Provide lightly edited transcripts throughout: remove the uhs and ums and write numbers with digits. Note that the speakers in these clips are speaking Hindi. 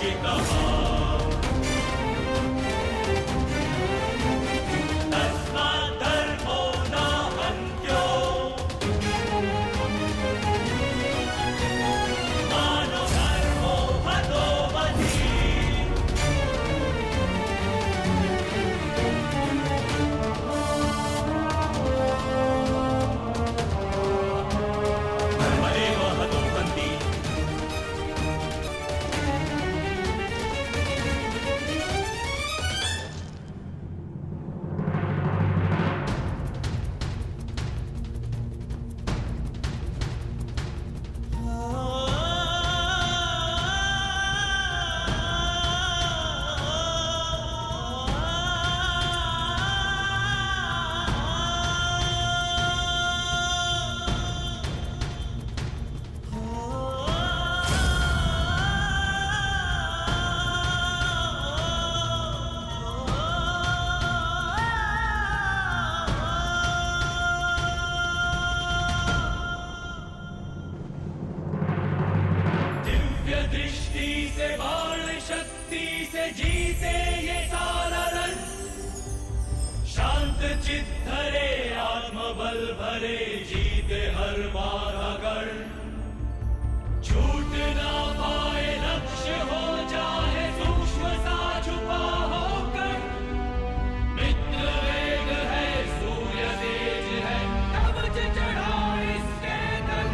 रक्षितः तस्मात् धर्मो न हन्त्यो मानो धर्मो हतो बलिः। धर्मदेव हतो हन्ति दिव्य दृष्टि से बाण शक्ति से जीते ये सारा रण। शांत चित्त धरे आत्मबल भरे जीते हर बाधा गण। छूट ना पाए लक्ष्य हो जाए सूक्ष्म सा छुपा होकर। मित्र वेग है सूर्य तेज है कवच चढ़ा इसके तन।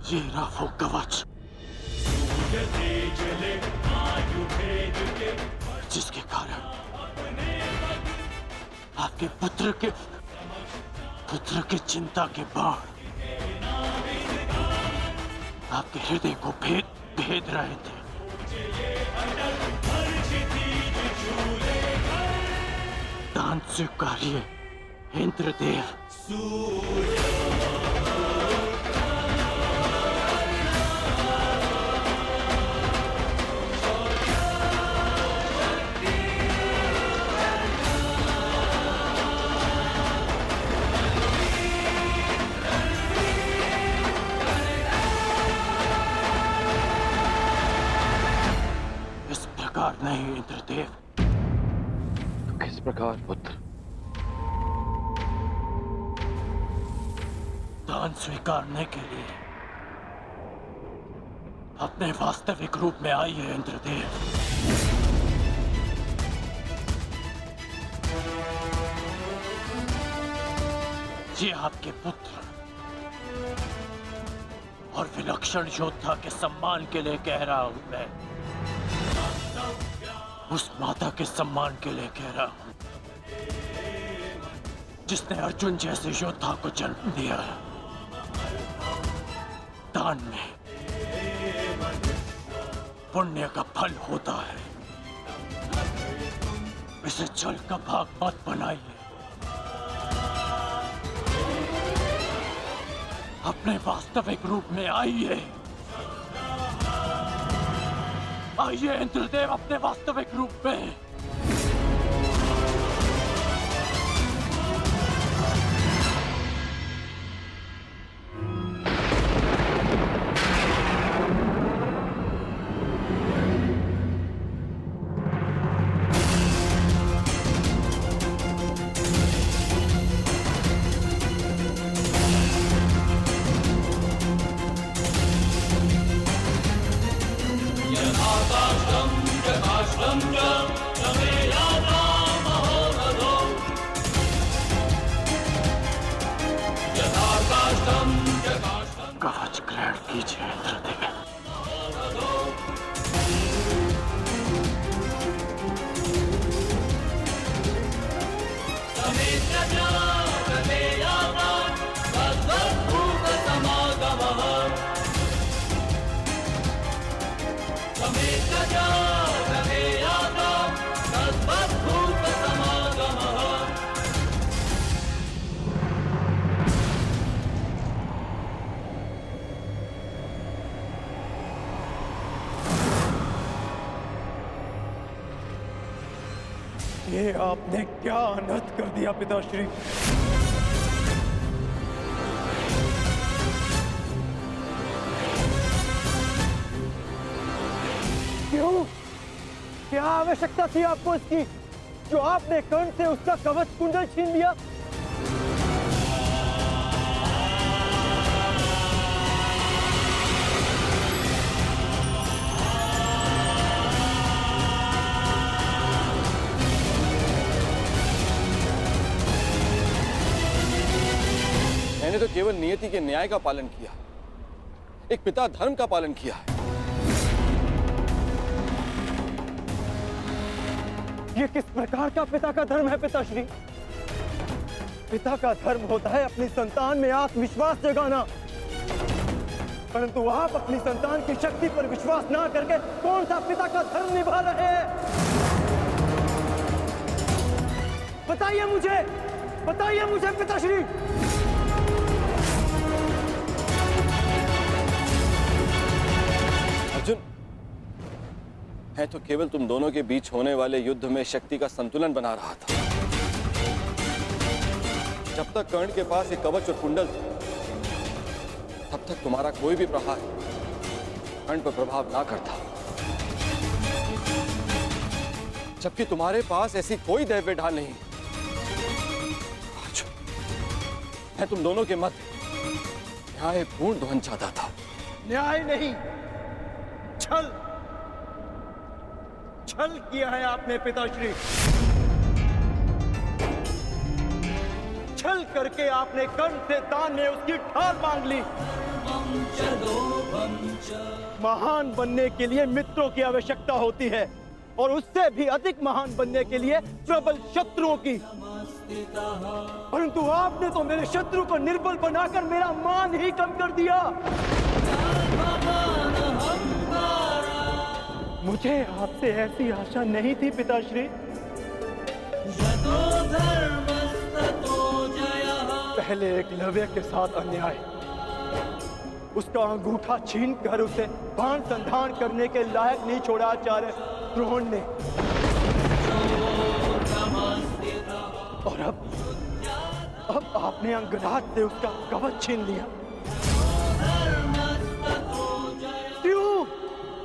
ये रहा वो कवच सूर्य तेज ले आयु भेद के जिसके कारण अपने पद आपके पुत्र के चिंता के बाण आपके हृदय को भेद रहे थे। हर क्षितिज झूले दान स्वीकारिए इंद्रदेव। सूर्य इस प्रकार नहीं इंद्रदेव, प्रकार पुत्र। दान स्वीकारने के लिए अपने वास्तविक रूप में आइए इंद्रदेव। ये आपके पुत्र और विलक्षण योद्धा के सम्मान के लिए कह रहा हूं मैं। उस माता के सम्मान के लिए कह रहा हूं जिसने अर्जुन जैसे योद्धा को जन्म दिया। दान में पुण्य का फल होता है। इसे जल का भाग मत बनाइए। अपने वास्तविक रूप में आइए। आइए इंद्रदेव अपने वास्तविक रूप में। कवच ग्रहण कीजिए इंद्रदेव। ये आपने क्या अनर्थ कर दिया पिताश्री। क्यों? क्या आवश्यकता थी आपको इसकी, जो आपने कर्ण से उसका कवच कुंडल छीन लिया? मैंने तो केवल नियति के न्याय का पालन किया, एक पिता धर्म का पालन किया है। ये किस प्रकार का पिता का धर्म है पिताश्री? पिता का धर्म होता है अपनी संतान में आत्मविश्वास जगाना, परंतु आप अपनी संतान की शक्ति पर विश्वास ना करके कौन सा पिता का धर्म निभा रहे हैं? बताइए मुझे पिताश्री। अर्जुन, मैं तो केवल तुम दोनों के बीच होने वाले युद्ध में शक्ति का संतुलन बना रहा था। जब तक कर्ण के पास एक कवच और कुंडल था, तब तक तुम्हारा कोई भी प्रहार कर्ण पर प्रभाव ना करता। जबकि तुम्हारे पास ऐसी कोई दैव्य ढाल नहीं। अर्जुन, मैं तुम दोनों के मध्य न्यायपूर्ण ध्वंस चाहता था। न्याय नहीं, छल किया है आपने पिताश्री। छल करके आपने कर्ण से दान में उसकी ढाल मांग ली। महान बनने के लिए मित्रों की आवश्यकता होती है, और उससे भी अधिक महान बनने के लिए प्रबल शत्रुओं की। परंतु आपने तो मेरे शत्रु को निर्बल बनाकर मेरा मान ही कम कर दिया। मुझे आपसे ऐसी आशा नहीं थी पिताश्री। पहले एकलव्य के साथ अन्याय, उसका अंगूठा छीन कर उसे बाण संधान करने के लायक नहीं छोड़ा आचार्य द्रोण ने, और अब आपने अंगराज से उसका कवच छीन लिया। क्यों?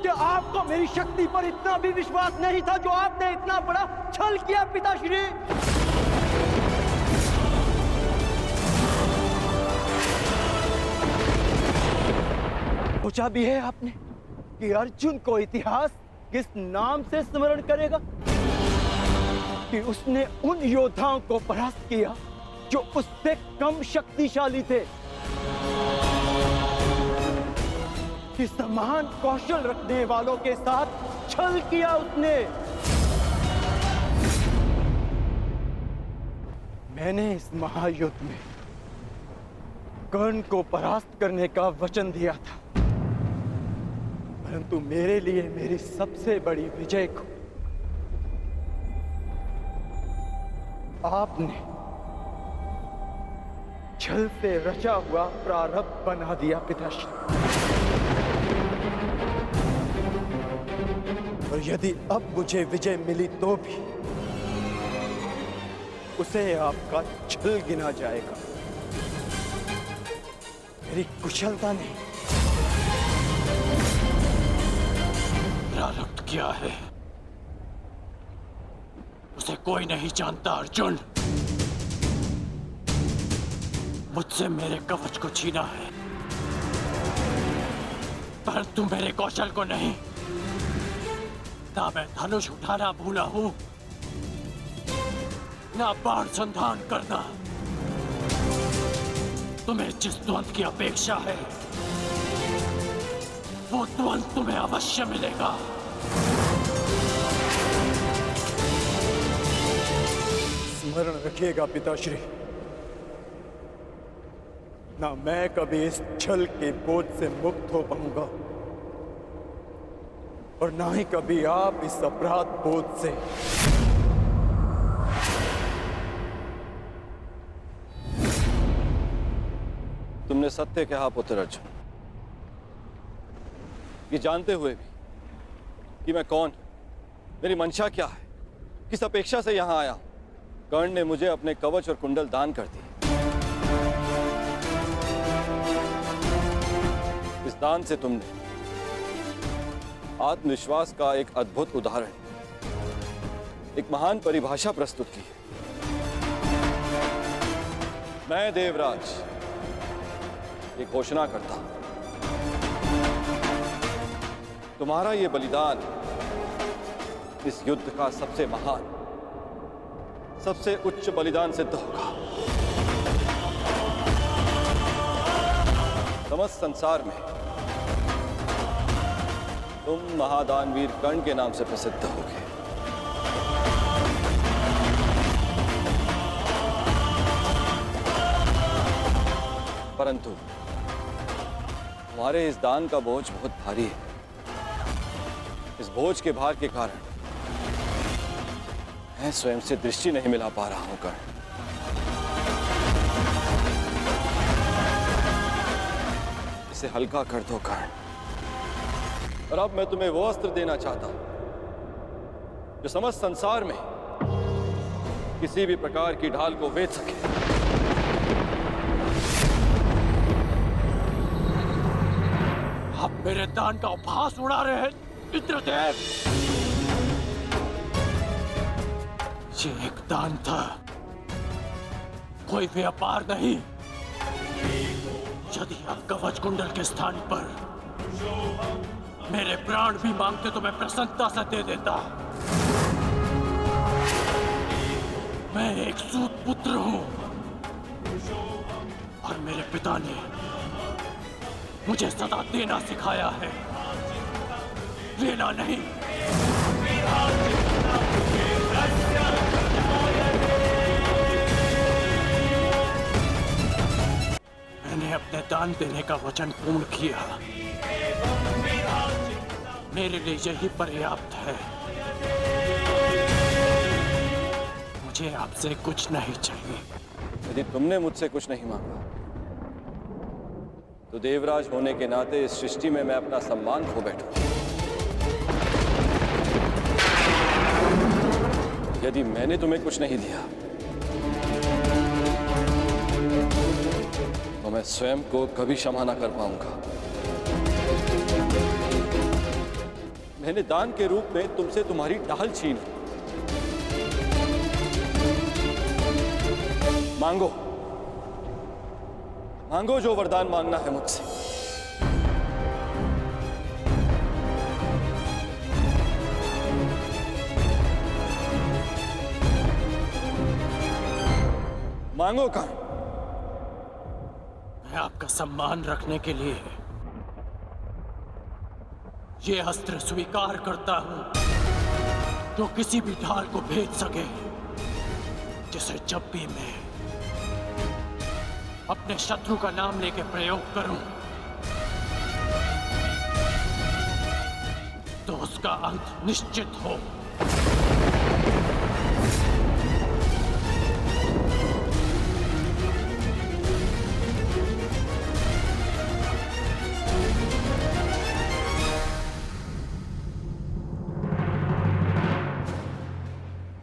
क्या आपको आपको मेरी शक्ति पर इतना भी विश्वास नहीं था जो आपने इतना बड़ा छल किया पिताश्री। सोचा भी है आपने कि अर्जुन को इतिहास किस नाम से स्मरण करेगा? कि उसने उन योद्धाओं को परास्त किया जो उससे कम शक्तिशाली थे, कि समान कौशल रखने वालों के साथ छल किया उसने। मैंने इस महायुद्ध में कर्ण को परास्त करने का वचन दिया था, परंतु मेरे लिए मेरी सबसे बड़ी विजय को आपने छल से रचा हुआ प्रारब्ध बना दिया पिताश्री। और यदि अब मुझे विजय मिली तो भी उसे आपका छल गिना जाएगा, मेरी कुशलता नहीं। प्रारब्ध क्या है उसे कोई नहीं जानता अर्जुन। मुझसे मेरे कवच को छीना है, परंतु मेरे कौशल को नहीं। ना मैं धनुष उठाना भूला हूं, ना बाण संधान करना। तुम्हें जिस द्वंद की अपेक्षा है वो द्वंद तुम्हें अवश्य मिलेगा। स्मरण रखिएगा पिताश्री, ना मैं कभी इस छल के बोझ से मुक्त हो पाऊंगा और ना ही कभी आप इस अपराध बोझ से। तुमने सत्य कहा पुत्र अर्जुन। ये जानते हुए भी कि मैं कौन, मेरी मंशा क्या है, किस अपेक्षा से यहां आया हूं, कर्ण ने मुझे अपने कवच और कुंडल दान कर दिए। इस दान से तुमने आत्मविश्वास का एक अद्भुत उदाहरण, एक महान परिभाषा प्रस्तुत की है। मैं देवराज ये घोषणा करता हूं, तुम्हारा ये बलिदान इस युद्ध का सबसे महान, सबसे उच्च बलिदान सिद्ध होगा। समस्त संसार में तुम महादानवीर कर्ण के नाम से प्रसिद्ध होगे। परंतु तुम्हारे इस दान का बोझ बहुत भारी है। इस बोझ के भार के कारण मैं स्वयं से दृष्टि नहीं मिला पा रहा हूं कर्ण। इसे हल्का कर दो कर्ण। और अब मैं तुम्हें वो अस्त्र देना चाहता हूं जो समस्त संसार में किसी भी प्रकार की ढाल को वेध सके। आप मेरे दान का उपहास उड़ा रहे हैं इंद्रदेव। ये एक दान था, कोई व्यापार नहीं। यदि आप कवच कुंडल के स्थान पर मेरे प्राण भी मांगते तो मैं प्रसन्नता से दे देता। मैं एक सूत पुत्र हूं और मेरे पिता ने मुझे सदा देना सिखाया है, लेना नहीं। मैंने अपने दान देने का वचन पूर्ण किया, मेरे लिए यही पर्याप्त है। मुझे आपसे कुछ नहीं चाहिए। यदि तुमने मुझसे कुछ नहीं मांगा तो देवराज होने के नाते इस सृष्टि में मैं अपना सम्मान खो बैठूं। यदि मैंने तुम्हें कुछ नहीं दिया तो मैं स्वयं को कभी क्षमा ना कर पाऊंगा। मैंने दान के रूप में तुमसे तुम्हारी ढाल छीन ली। मांगो, मांगो जो वरदान मांगना है मुझसे। मांगो कर्ण। मैं आपका सम्मान रखने के लिए ये अस्त्र स्वीकार करता हूं जो किसी भी ढाल को भेद सके, जिसे जब भी मैं अपने शत्रु का नाम लेके प्रयोग करूं तो उसका अंत निश्चित हो।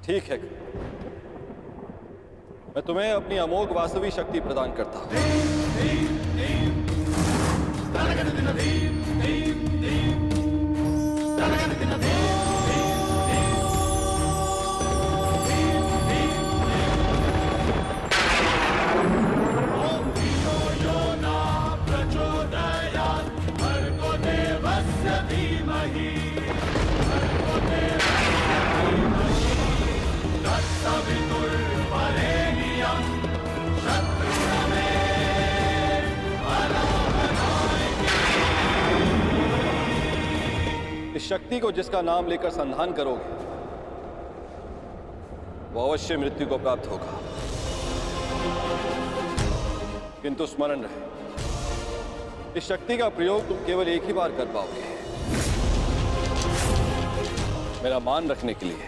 ठीक है, मैं तुम्हें अपनी अमोघ वास्तविक शक्ति प्रदान करता हूं। इस शक्ति को जिसका नाम लेकर संधान करोगे वो अवश्य मृत्यु को प्राप्त होगा, किंतु स्मरण रहे इस शक्ति का प्रयोग तुम केवल एक ही बार कर पाओगे, मेरा मान रखने के लिए।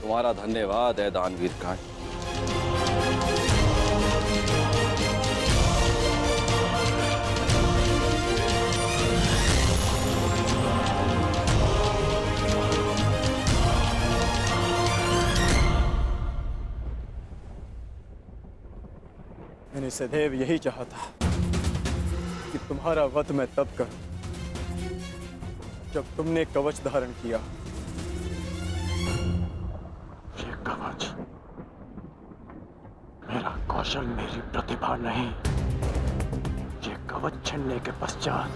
तुम्हारा धन्यवाद है दानवीर कर्ण। मैंने सदैव यही चाहा था कि तुम्हारा वध मैं तब करूं जब तुमने कवच धारण किया। ये कवच मेरा कौशल, मेरी प्रतिभा नहीं। ये कवच छिनने के पश्चात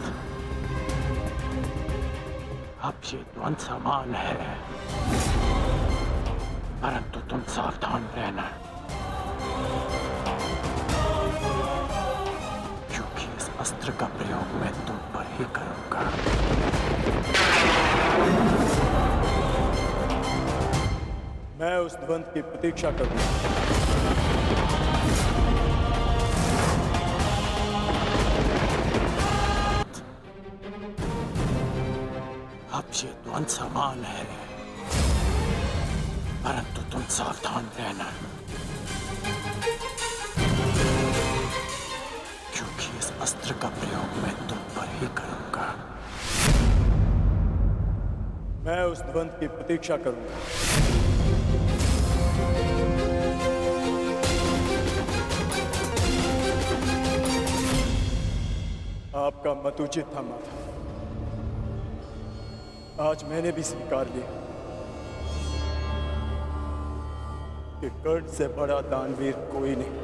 अब ये द्वंद समान है, परंतु तुम सावधान रहना, क्योंकि इस अस्त्र का प्रयोग मैं तुम पर ही करूंगा। मैं उस द्वंद की प्रतीक्षा करूंगा। अब ये द्वंद समान है, परंतु तुम सावधान रहना, क्योंकि इस अस्त्र का प्रयोग मैं तुम पर ही करूंगा। मैं उस द्वंद की प्रतीक्षा करूंगा। आपका मत उचित था माता। आज मैंने भी स्वीकार लिया कि कर्ण से बड़ा दानवीर कोई नहीं।